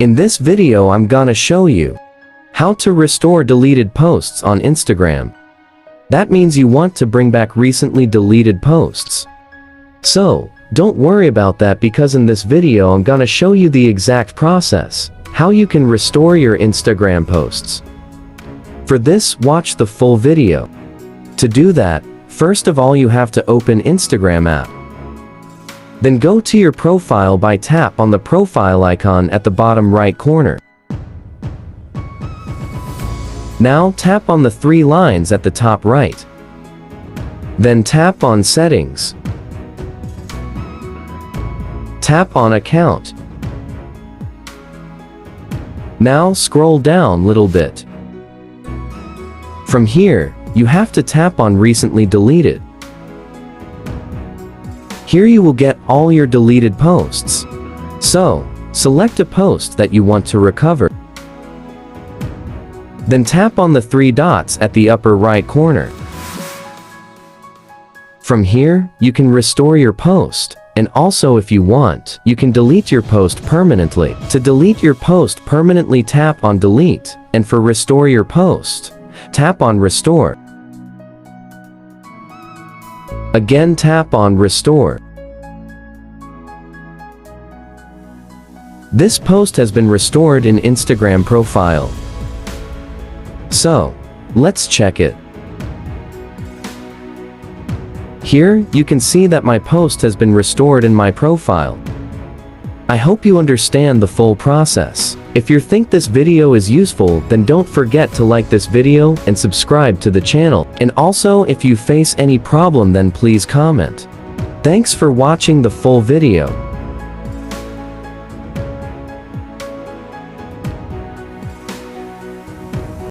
In this video I'm gonna show you how to restore deleted posts on Instagram. That means you want to bring back recently deleted posts. So, don't worry about that because in this video I'm gonna show you the exact process, how you can restore your Instagram posts. For this, watch the full video. To do that, first of all you have to open Instagram app. Then go to your profile by tap on the profile icon at the bottom right corner. Now tap on the three lines at the top right. Then tap on Settings. Tap on Account. Now scroll down a little bit. From here, you have to tap on Recently Deleted. Here you will get all your deleted posts. So, select a post that you want to recover. Then tap on the three dots at the upper right corner. From here, you can restore your post, and also if you want, you can delete your post permanently. To delete your post permanently, tap on Delete, and for restore your post, tap on Restore. Again tap on Restore. This post has been restored in Instagram profile. So, let's check it. Here, you can see that my post has been restored in my profile. I hope you understand the full process. If you think this video is useful, then don't forget to like this video and subscribe to the channel. And also, if you face any problem, then please comment. Thanks for watching the full video.